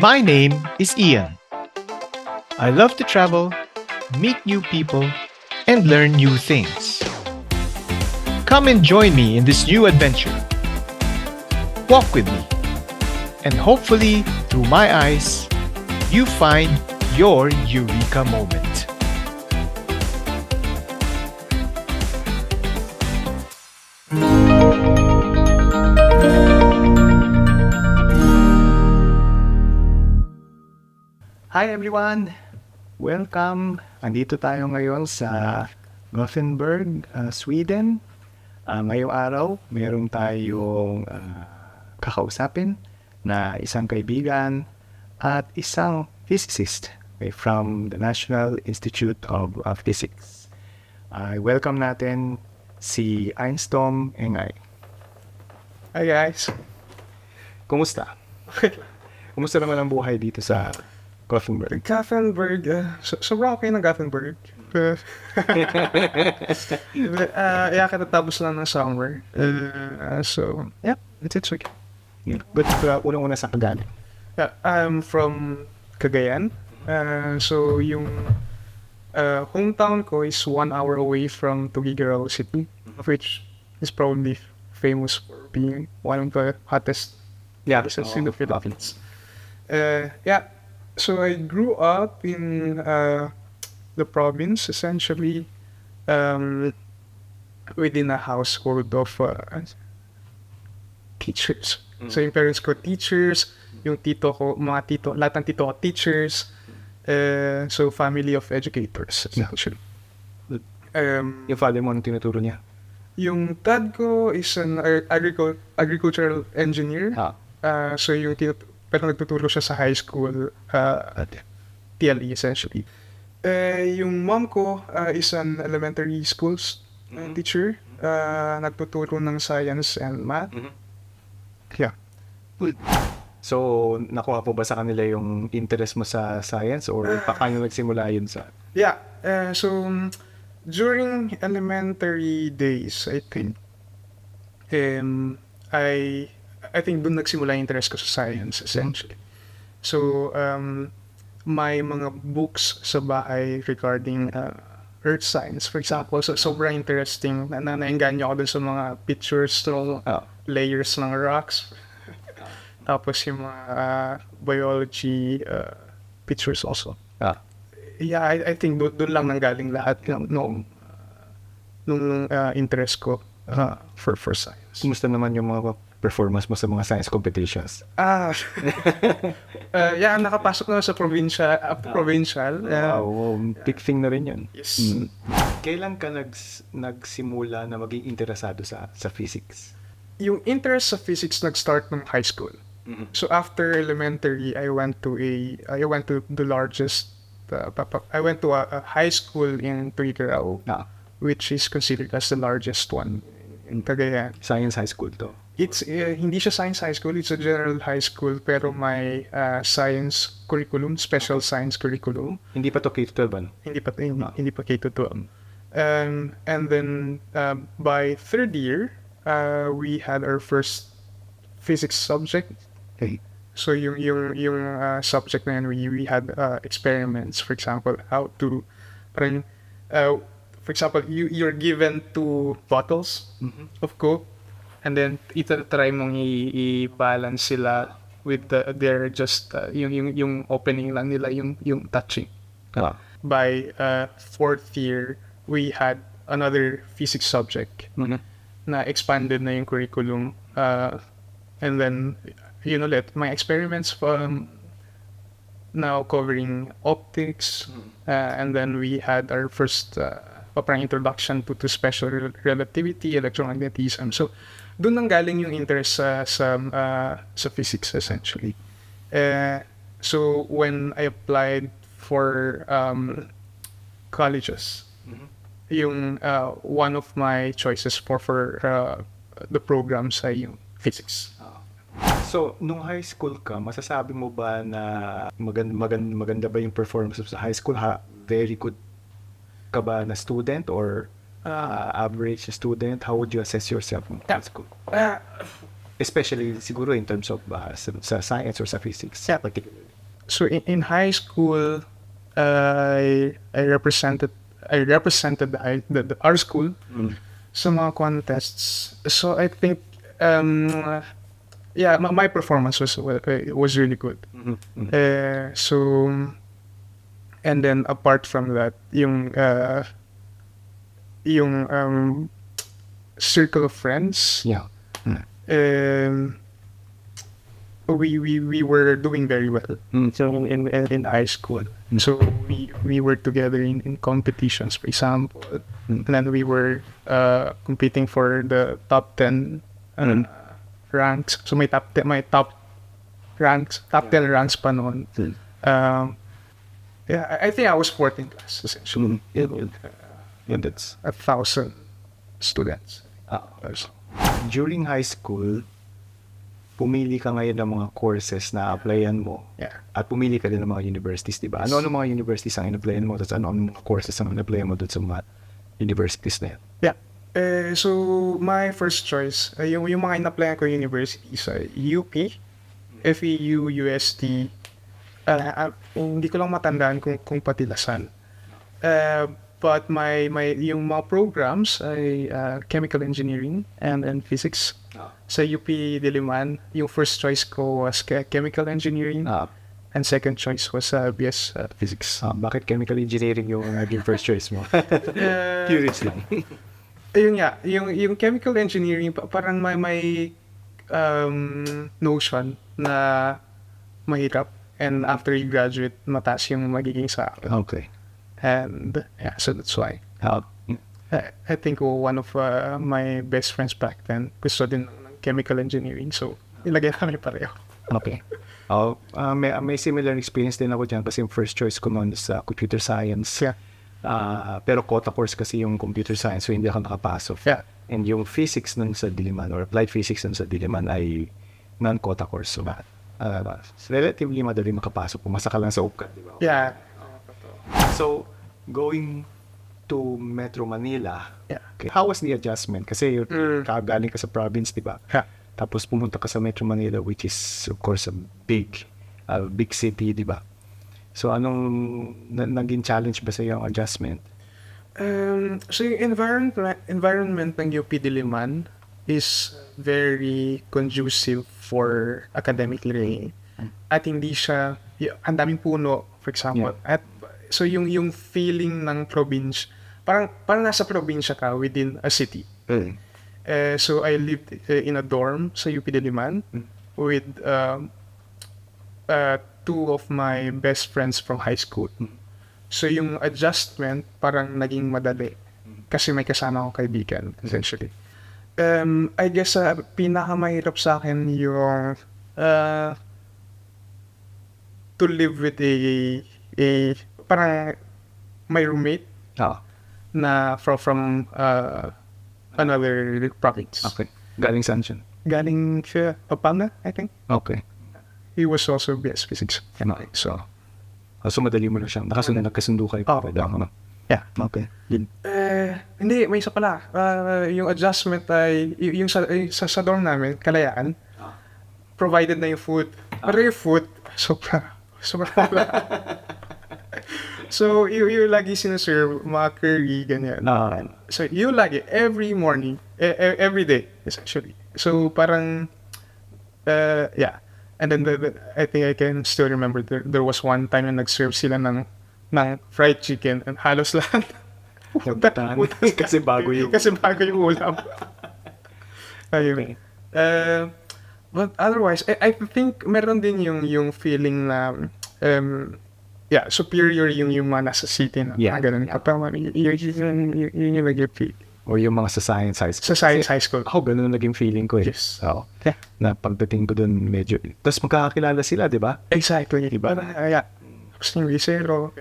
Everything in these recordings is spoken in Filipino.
My name is Ian. I love to travel, meet new people, and learn new things. Come and join me in this new adventure. Walk with me, and hopefully, through my eyes, you find your eureka moment. Hi everyone! Welcome! Andito tayo ngayon sa Gothenburg, Sweden. Ngayong araw, mayroon tayong kakausapin na isang kaibigan at isang physicist from the National Institute of Physics. Welcome natin si Einstom Engay. Hi guys. Kumusta? Kumusta naman ang buhay dito sa Gothenburg? Gothenburg, sobrang okay ng Gothenburg. Katatapos lang ng summer. So, yeah, it's okay. Yeah. But unang-una sa Cagayan. I'm from Cagayan. So, yung hometown ko is 1 hour away from Cagayan City, which is probably famous for being one of the hottest places in the Philippines. So I grew up in the province, essentially within a household of teachers. So yung parents ko teachers, yung tito ko, lahat ng tito ko teachers. So family of educators, essentially. Yung father mo, anong tinuturo niya? Yung dad ko is an agricultural engineer. So yung pero nagtuturo siya sa high school, TLE essentially. Yung mom ko is an elementary schools teacher. Nagtuturo ng science and math. Yeah. So, nakuha po ba sa kanila yung interest mo sa science or paano nagsimula yun sa... Yeah. So, during elementary days, I think, I think doon nagsimula yung interest ko sa science, essentially. So, may mga books sa bahay regarding earth science, for example. So, sobrang interesting. Nainganyo ako dun sa mga pictures, layers ng rocks. Tapos yung mga biology pictures also. Yeah, I think doon lang nanggaling lahat nung interest ko for science. Kumusta naman yung mga performance mo sa mga science competitions? Nakapasok na sa provincial. Big thing na rin yun. Yes. Kailan ka nagsimula na maging interesado sa physics? Yung interest sa physics nag-start ng high school. So after elementary, I went to the largest I went to a high school in Cagayan, which is considered as the largest one in Cagayan. Science high school to? It's hindi siya science high school, it's a general high school pero may science curriculum, special science curriculum. Hindi pa to K-12 ano? Hindi pa K-12. And then by third year, we had our first physics subject. Okay. So yung subject na yun, we had experiments, for example, how to for example, you're given 2 bottles of Coke. And then itatry mong i-balance sila with their just yung opening lang nila yung touching. By fourth year, we had another physics subject na expanded na yung curriculum. And then yun ulit, my experiments now covering optics. And then we had our first parang introduction to special relativity, electromagnetism. So doon nang galing yung interest sa physics essentially. So when I applied for colleges, yung one of my choices for the programs ay yung physics. So, nung high school ka, masasabi mo ba na maganda ba yung performance sa high school? Very good ka ba na student or average student? How would you assess yourself in high school? Especially siguro in terms of sa science or sa physics. Yeah. Particularly. So in high school, I represented our school sa mga contests. So I think yeah, my performance was really good. So and then apart from that, yung circle of friends, Yeah. we were doing very well. So in high school, so we were together in competitions, for example, and then we were competing for the top 10 ranks. So may top 10 ranks pa noon. Yeah, I think I was 14 class essentially. And that's 1,000 students. during high school, pumili ka ngayon ng mga courses na applyan mo. Yeah. At pumili ka din ng mga universities, di ba? Ano mga universities ang in-applyan mo? Tapos ano mga courses ang in-applyan mo doon sa mga universities na yan? Yeah. So my first choice, yung mga in-applyan ko universities ay UP, FEU, UST. Hindi ko lang matandaan kung patilasan. But yung mga programs ay chemical engineering and physics. Sa UP Diliman, yung first choice ko was chemical engineering. And second choice was BS physics. Bakit chemical engineering yung naging first choice mo? Curious lang. Ayun nga, yung chemical engineering parang may notion na mahirap, and after you graduate mataas yung magiging sa akin. Okay. And yeah, so that's why I think one of my best friends back then gusto din ng chemical engineering, so ilagay namin pareho. Okay. May similar experience din ako dyan kasi yung first choice ko noon sa computer science. Yeah. Pero quota course kasi yung computer science, so hindi ako nakapasok. Yeah. And yung physics nun sa Diliman or applied physics nun sa Diliman ay non-quota course. So, relatively madali makapasok. Pumasa ka lang sa UPCAT, di ba? Yeah. So, going to Metro Manila, Yeah. okay, how was the adjustment? Kasi galing ka sa province, di ba? Yeah. Tapos pumunta ka sa Metro Manila, which is of course a big city, di ba? So anong naging challenge ba sa iyo ang adjustment? So yung environment ng UP Diliman is very conducive for academic learning. At hindi siya, ang daming puno, for example. Yeah. At so yung feeling ng probinsya, parang nasa probinsya ka within a city. So I lived in a dorm sa UP Diliman with two of my best friends from high school. So yung adjustment parang naging madali kasi may kasama akong kaibigan essentially. I guess pinakamahirap sa akin yung to live with a parang my roommate na from another province. Okay. Galing saan siya? Galing siya Pampanga, I think. Okay. He was also BS Physics. Okay. So madali mo na siyang nagkasundo kayo. Yeah. Okay. Hindi, may isa pala. Yung adjustment ay, yung sa dorm namin, Kalayaan, provided na yung food. Pero yung food, sobra wala. So, yung lagi sinaserve, mga curry, ganyan. So, yung lagi, every morning, every day, essentially. So, parang, yeah. And then, I think I can still remember, there was one time na nag-serve sila ng fried chicken, and halos lahat. Kasi bago yung ulam. Ayun. But otherwise, I think meron din yung feeling na, yeah, superior yung mga nasa city na. Yeah. Ganun. Yun yung naging feel. or yung mga sa science high school. Sa science high school. Ako, ganun ang naging feeling ko eh. Yes. Oo. Yeah. Na pagdating ko dun, medyo, tapos magkakakilala sila, di ba? Exactly. Diba? Yeah. Tapos yung Licero.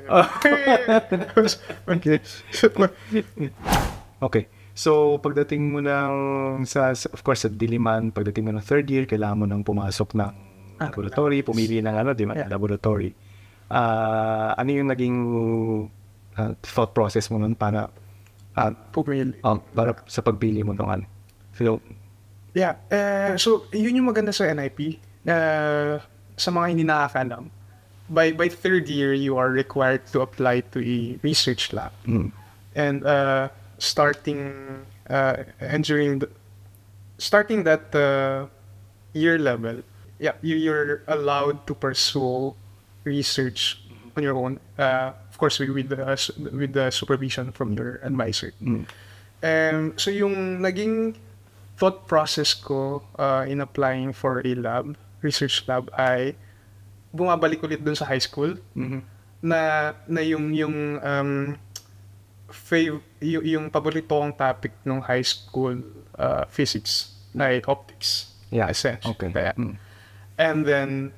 Okay. So, pagdating mo ng, of course, sa Diliman, pagdating mo ng third year, kailangan mo nang pumasok ng laboratory, pumili ng di ba? Yeah. Laboratory. Ano yung naging thought process mo nun para Pumili. para sa pagpili mo ng field? Yeah. So, yun yung maganda sa NIP. Sa mga hindi nakakalam, by third year, you are required to apply to a research lab. And starting and during starting that year level, yeah, you're allowed to pursue research on your own. Of course, with the supervision from your advisor. So yung naging thought process ko in applying for a research lab, ay bumabalik ulit dun sa high school na yung paborito kong topic nung high school, physics, like optics. Yeah. Essentially. Okay. Kaya, and then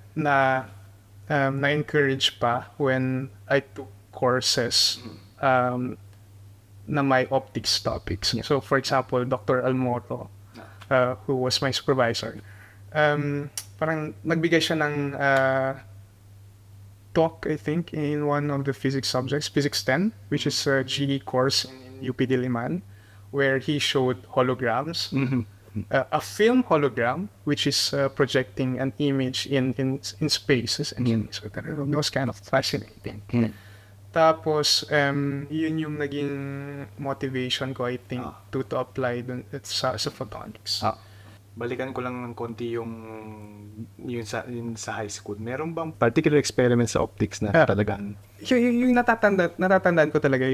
na-encourage pa when I took courses na may optics topics. Yeah. So for example, Dr. Almoto, who was my supervisor, parang nagbigay siya ng talk, I think, in one of the physics subjects, Physics 10, which is a GE course in UP Diliman, where he showed holograms. A film hologram, which is projecting an image in spaces. And so that was kind of fascinating. Tapos, yun yung naging motivation ko, I think, to apply dun sa photonics. Balikan ko lang ng konti yung sa high school. Meron bang particular experiment sa optics na talagang Yung natatandaan ko talaga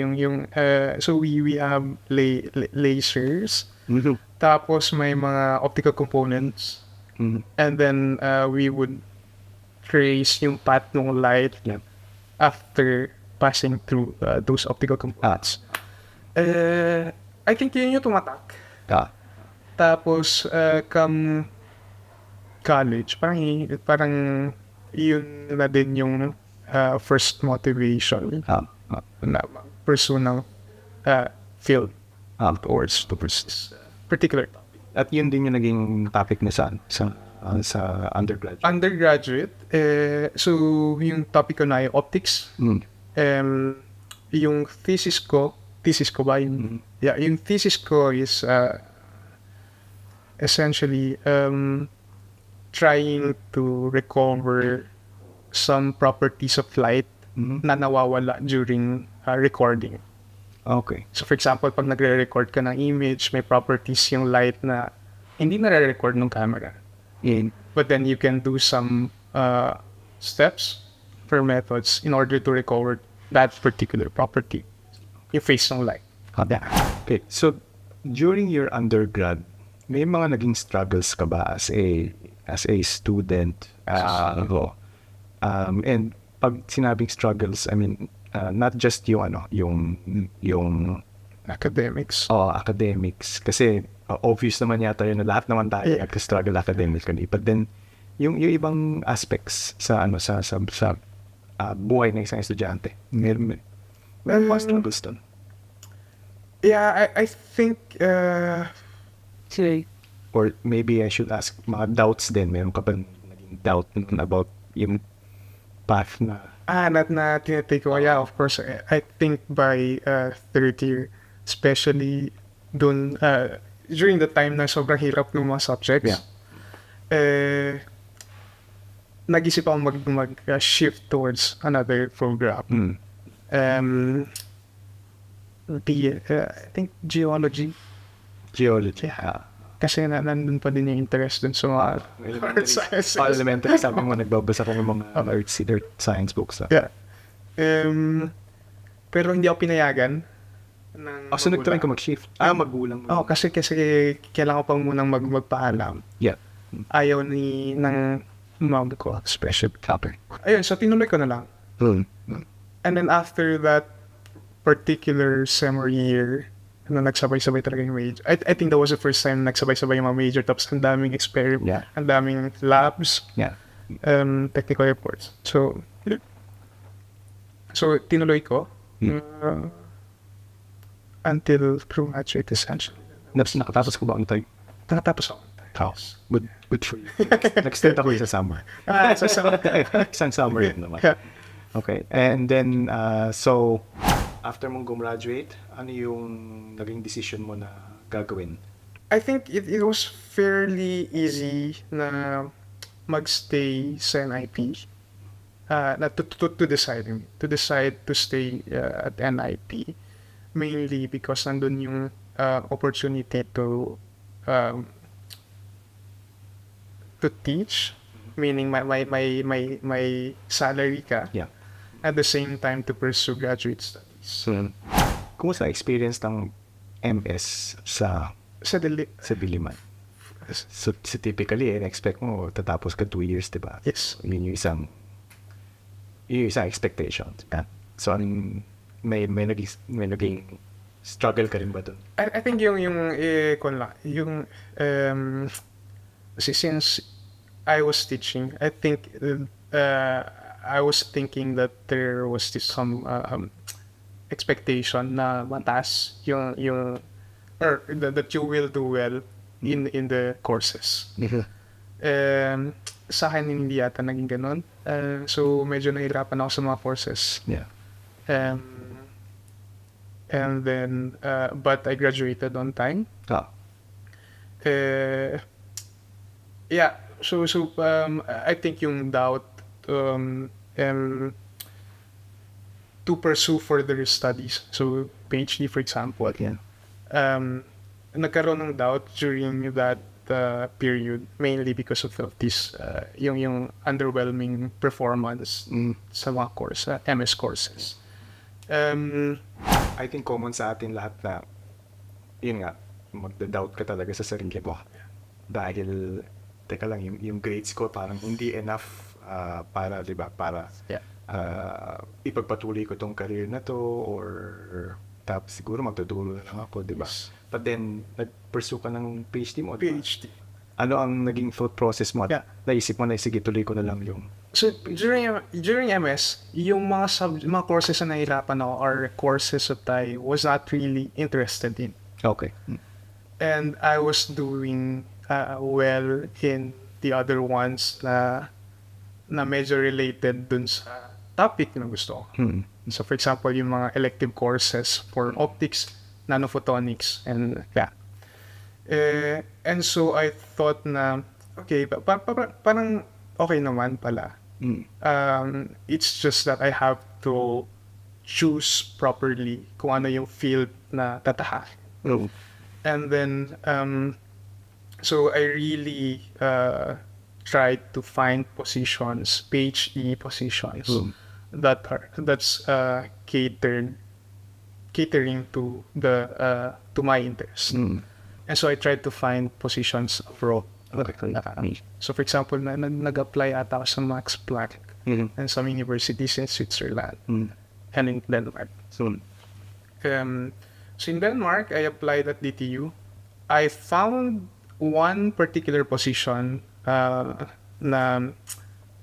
so we have lasers. Tapos may mga optical components. And then we would trace yung path ng light after passing through those optical components. I think yun yung tumatak. Tapos come college, parang yun na din yung first motivation na pursue ng field towards this particular topic. At yun din yung naging topic na sa undergraduate. Undergraduate, so yung topic ko na ay optics. Yung thesis ko ba yun? Yeah, yung thesis ko is essentially trying to recover some properties of light na nawawala during recording. Okay. So for example, pag nagre-record ka ng image, may properties yung light na hindi nare-record ng camera. But then you can do some steps or methods in order to recover that particular property. Yung phase ng light. Okay. So during your undergrad, may mga naging struggles ka ba as a student? And pag sinabing struggles, I mean not just yung Academics. Academics, kasi obvious naman yata yun na lahat naman tayo nag-struggle academically. But then yung ibang aspects sa buhay ng isang estudyante, meron mga struggles doon. Yeah, I think or maybe I should ask mga doubts din. Meron ka ba naging doubt about yung path na na tinatake ko? Yeah, of course. I think by third year, especially dun during the time na sobrang hirap ng mga subjects, nag-isip ako mag-shift towards another program. I think geology. Kasi nandun pa din yung interest dun sa mga earth sciences. Elementary, sabi mo, nagbabasa ko ng mga earth science books. Yeah. Pero hindi ako pinayagan ng so nag-try ka mag-shift? Magulang. Kasi kailangan ko pa munang magpaalam. Yeah. Ayaw ng mom ko, special topic. Ayun, so tinuloy ko na lang. And then after that particular summer year, na nagsabay-sabay talaga yung major. I think that was the first time nagsabay-sabay yung mga major, tapos ang daming experiment, ang daming labs, technical reports. So tinuloy ko until through graduate essentially. Nakatapos ko ba ang tayo? Nakatapos ako. Good for you. Nag-start ako sa summer. Isang summer yun naman. Okay. And then, so, after mong gumraduate, ano yung naging decision mo na gagawin? I think it was fairly easy na magstay sa NIP. Na to decide to stay at NIP, mainly because nandun yung opportunity um, to teach, meaning may salary ka, Yeah. at the same time to pursue graduate studies. So, kumusta experience ng MS sa Sa Diliman? So typically, expect mo tatapos ka 2 years, di ba? Yes. Yun yung isang expectation. Yeah. So, may naging struggle ka rin ba doon? I think since I was teaching, I think I was thinking that there was some expectation na mataas yung or that you will do well in the courses. Sa akin hindi yata naging ganun. So medyo nahirapan ako sa mga courses. Yeah. And then but I graduated on time. Ah. Yeah, so I think yung doubt to pursue further studies, so PhD for example, Yeah. nagkaroon ng doubt during that period, mainly because of this yung underwhelming performance sa mga MS courses. I think common sa atin lahat na, yun nga, magda-doubt ka talaga sa sarili mo. Dahil, teka lang, yung grades ko parang hindi enough para, di ba, para ipagpatuloy ko tong career na to, or tapos siguro magtutulo na lang ako, di ba? Yes. But then, nag-pursue ka ng PhD mo, di ba? PhD. Ano ang naging thought process mo? Yeah. Naisip mo na, sige, tuloy ko na lang yung... So during MS, yung mga courses na nahirapan ako are courses that I was not really interested in. Okay. And I was doing well in the other ones na medyo related dun sa topic na gusto ko. So for example, yung mga elective courses for optics, nanophotonics, and yeah. And so I thought na, okay, parang okay naman pala. It's just that I have to choose properly kung ano yung field na tatahakin. Oh. And then, so I really tried to find positions, PhD positions, that's catering to to my interest. And so I tried to find positions abroad. So for example, nag-apply ata ako sa Max Planck and some universities in Switzerland and in Denmark. So in Denmark, I applied at DTU. I found one particular position na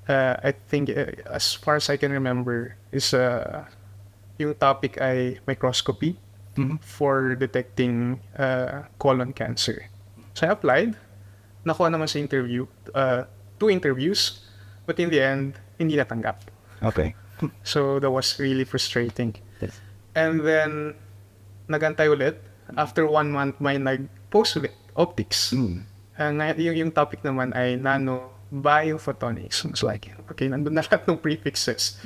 I think, as far as I can remember, is yung topic ay microscopy for detecting colon cancer. So I applied. Nakuha naman sa interview, 2 interviews, but in the end, hindi natanggap. Okay. So that was really frustrating. Yes. And then, nagantay ulit. After 1 month, may nag-post ulit, optics. Yung topic naman ay nano-biophotonics. So like, okay, nandun na lahat ng prefixes.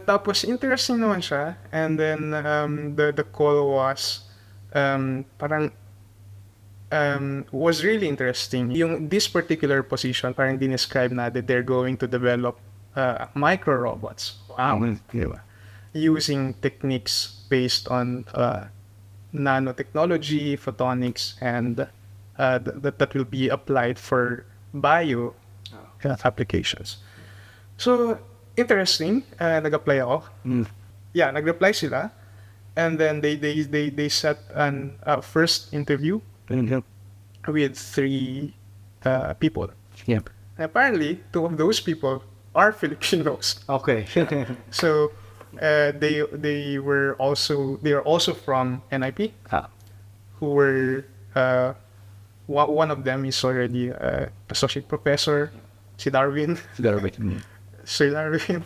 Tapos, interesting naman siya. And then, the call was, was really interesting. This particular position, parang dinescribe na that they're going to develop micro robots. Wow. Diba? Using techniques based on nanotechnology, photonics, and that will be applied for bio applications. So, interesting. Nag-apply ako. Yeah, nag-reply sila. And then they set an first interview with 3 people. Yeah. And apparently, 2 of those people are Filipinos. Okay. So they are also from NIP. Who were one of them is already associate professor, si Darwin. Sir Darwin.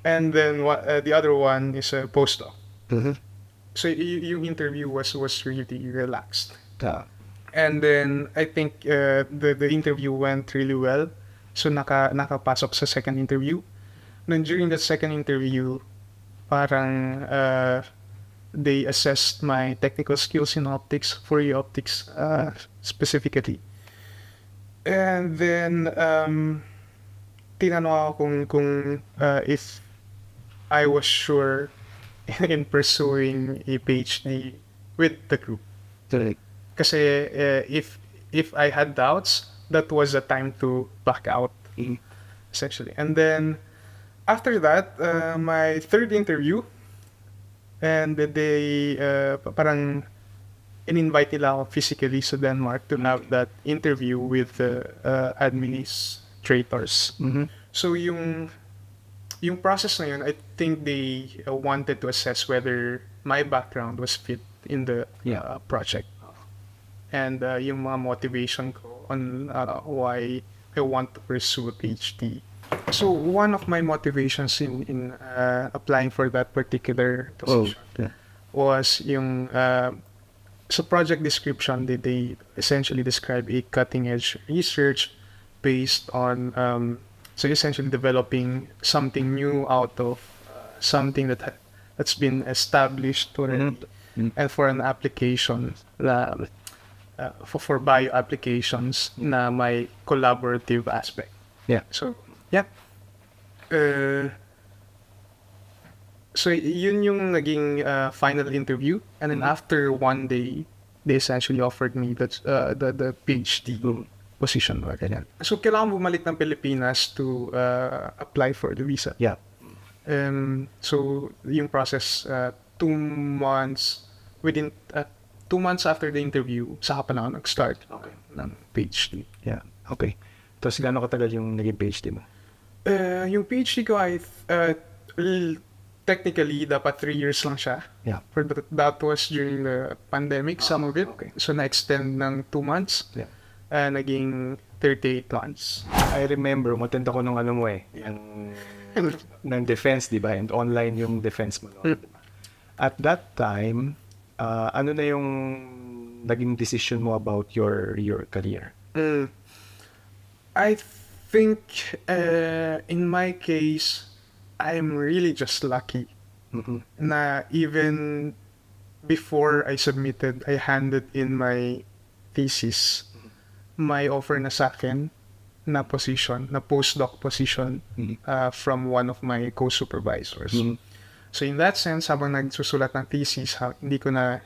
And then the other one is a postdoc. So yung interview was really relaxed. Ah. And then I think the interview went really well. So nakapasok sa second interview. Then during the second interview, parang they assessed my technical skills in optics, Fourier optics specifically. And then tinanong ako kung if I was sure in pursuing a PhD with the group. Correct. Kasi if I had doubts, that was the time to back out, essentially. And then after that, my third interview, and they parang in-invite nila ako physically sa Denmark to have that interview with the administrators. So yung process na yun, I think they wanted to assess whether my background was fit in the project. And yung mga motivation ko on why I want to pursue a PhD. So one of my motivations in applying for that particular position was yung sa project description, they essentially describe a cutting edge research based on so essentially developing something new out of something that's been established already, and for an application for bio applications na may collaborative aspect. Yeah. So so yun yung naging final interview, and then after one day they essentially offered me the PhD position. So kailangan bumalik ng Pilipinas to apply for the visa. Yeah. So yung process 2 months within 2 months after the interview, saka pa na ako nag-start ng PhD. Yeah. Okay. Tapos gaano katagal yung naging PhD mo? Yung PhD ko ay technically dapat 3 years lang siya. Yeah. For that was during the pandemic, some of it. Okay. So na-extend ng 2 months. Yeah. Naging 38 months. I remember, umattend ako nung ano mo ng defense, di ba? And online yung defense mo. No? At that time, ano na yung naging decision mo about your career? I think in my case, I'm really just lucky na even before I submitted, I handed in my thesis, may offer na sa akin na position, na postdoc position from one of my co-supervisors. So in that sense, habang nagsusulat ng thesis, hindi ko na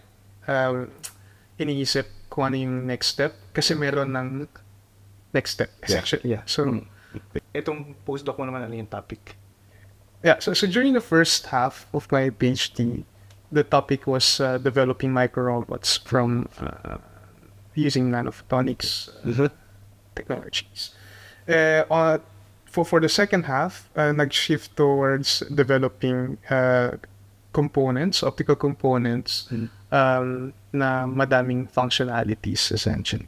iniisip kung ano yung next step kasi meron ng next step, essentially. Yeah. So, Itong postdoc mo naman, ano yung topic? yeah, so during the first half of my PhD, the topic was developing microrobots from using nanophotonics technologies. For the second half, nag-shift towards developing components, optical components, na madaming functionalities, essentially.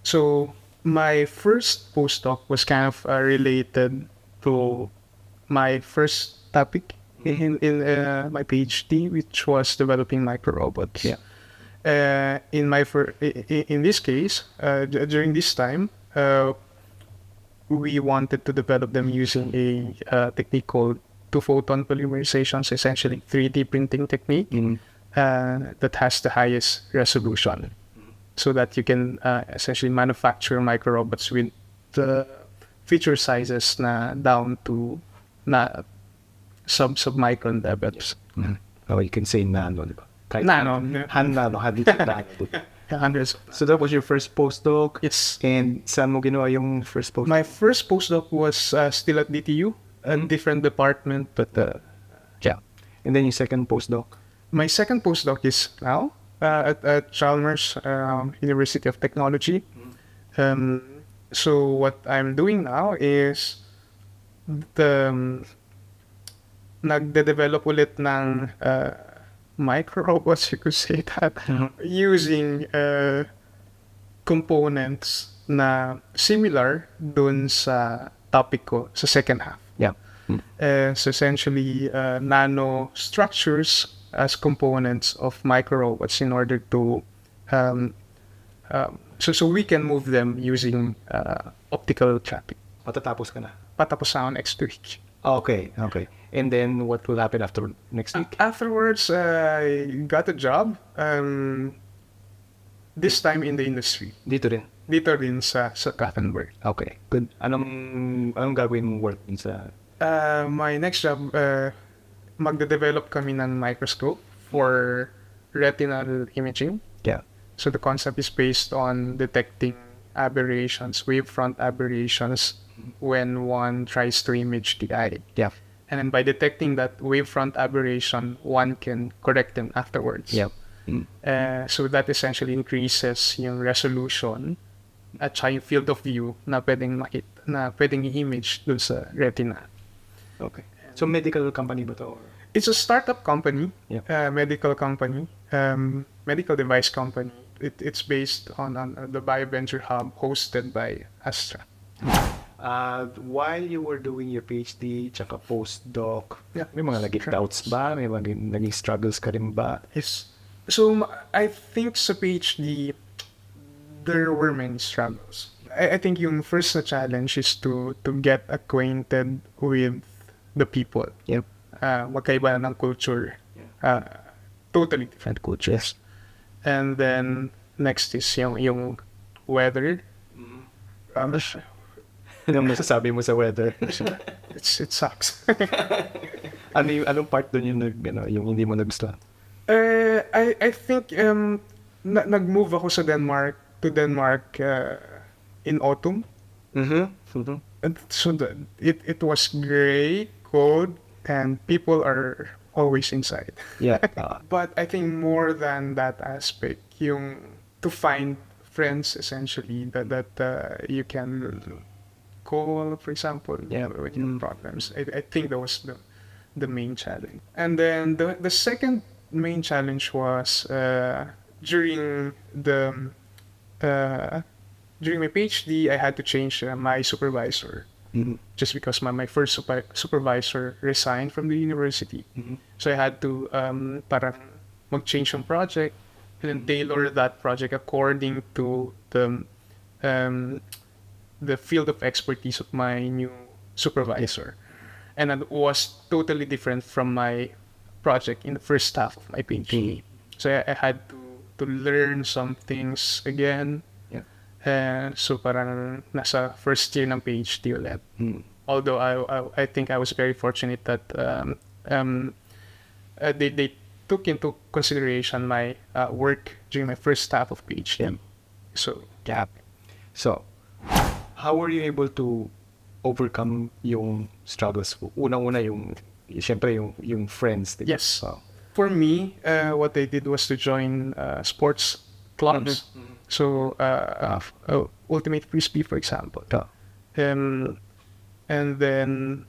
So my first postdoc was kind of related to my first topic in my PhD, which was developing microrobots. Yeah. In this case, during this time, we wanted to develop them using a technique called two-photon polymerization, so essentially 3D printing technique that has the highest resolution, so that you can essentially manufacture microrobots with the feature sizes na down to sub-micron levels. Oh, you can say nano, di ba? Nano. Nano. Hundreds. So that was your first postdoc? Yes. And saan mo ginawa yung first postdoc? My first postdoc was still at DTU, a different department, but yeah. And then yung second postdoc? My second postdoc is now at Chalmers University of Technology. So what I'm doing now is nagde-develop ulit ng microrobots, you could say that, using components na similar dun sa topic ko sa second half. Yeah. So essentially, nano structures as components of micro robots in order to so we can move them using optical traffic. Matatapos ka na. Patapos na ako next week. Okay. And then what will happen after next week? Afterwards, I got a job. This time in the industry. Dito rin. Dito rin sa Gothenburg. Okay. Good. Anong gagawin mong work din sa... My next job, magde-develop kami ng microscope for retinal imaging. Yeah. So the concept is based on detecting aberrations, wavefront aberrations, when one tries to image the eye. Yeah. And then by detecting that wavefront aberration, one can correct them afterwards. Yeah. So that essentially increases yung resolution at saka yung field of view na pwedeng i-image dun sa retina. Okay. So medical company ba to? Or? It's a startup company, Yeah. medical company, medical device company. It's based on the BioVenture Hub hosted by Astra. While you were doing your PhD tsaka postdoc, Yeah. may mga naging doubts ba? May mga naging struggles ka rin ba? Yes. So I think sa PhD, there were many struggles. I think yung first na challenge is to get acquainted with the people. Yep. Magkaiba na ng culture. Totally different cultures. And then next is yung weather. Anong masasabi mo sa weather? It sucks. Anong part doon yung hindi mo nagustuhan? I think nag-move ako to Denmark in autumn. And so it was gray, cold, and people are always inside. Yeah. But I think more than that aspect, yung to find friends essentially that you can call, for example, when you have problems. I think that was the main challenge. And then the second main challenge was during my PhD, I had to change my supervisor. Just because my first supervisor resigned from the university. So I had to parang mag-change yung project and then tailor that project according to the field of expertise of my new supervisor. And it was totally different from my project in the first half of my PhD. So I had to learn some things again. So parang nasa first year ng PhD ulit. Although I think I was very fortunate that they took into consideration my work during my first half of PhD. So how were you able to overcome yung struggles? Unang-una siyempre yung friends. Diba? Yes. For me, what I did was to join sports clubs. So, Ultimate Frisbee, for example. And then,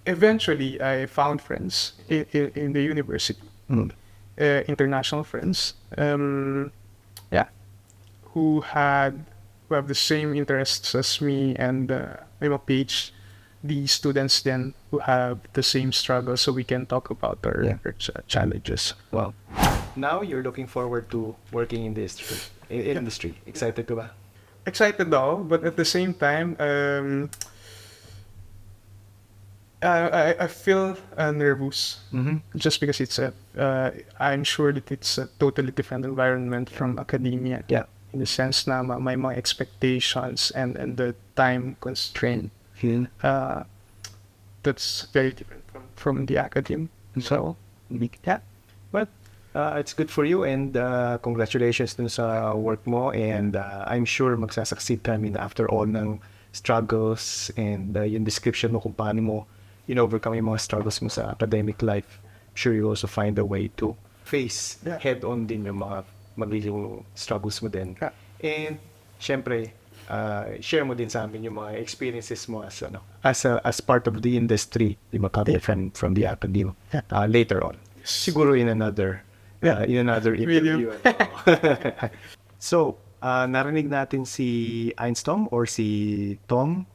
eventually, I found friends in the university. International friends. Who have the same interests as me, and I'm a PhD students then who have the same struggles, so we can talk about our challenges. Well, now you're looking forward to working in this industry. Excited ka ba? Excited though, but at the same time, I feel nervous. Just because I'm sure that it's a totally different environment from academia. Yeah. In the sense na may mga expectations and the time constraint. That's very different from the academe. So, yeah. But it's good for you, and congratulations dun sa work mo, and I'm sure magsasucceed ka. I mean, after all ng struggles and yung description mo kung paano mo overcome yung mga struggles mo sa academic life, I'm sure you also find a way to face head-on din yung mga magiging struggles mo din. And syempre, share mo din sa amin yung mga experiences mo as part of the industry, di ba, from the academia later on. Siguro in another interview. So, narinig natin si Einstom or si Tom.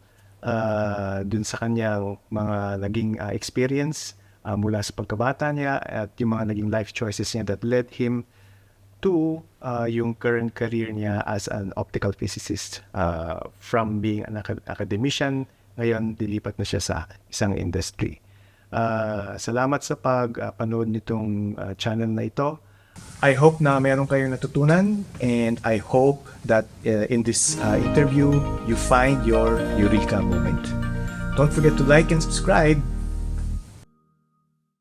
dun sa kanyang mga naging experience mula sa pagkabata niya at yung mga naging life choices niya that led him to yung current career niya as an optical physicist. From being an academician, ngayon dilipat na siya sa isang industry. Salamat sa pagpanood nitong channel na ito. I hope na meron kayong natutunan, and I hope that in this interview, you find your eureka moment. Don't forget to like and subscribe.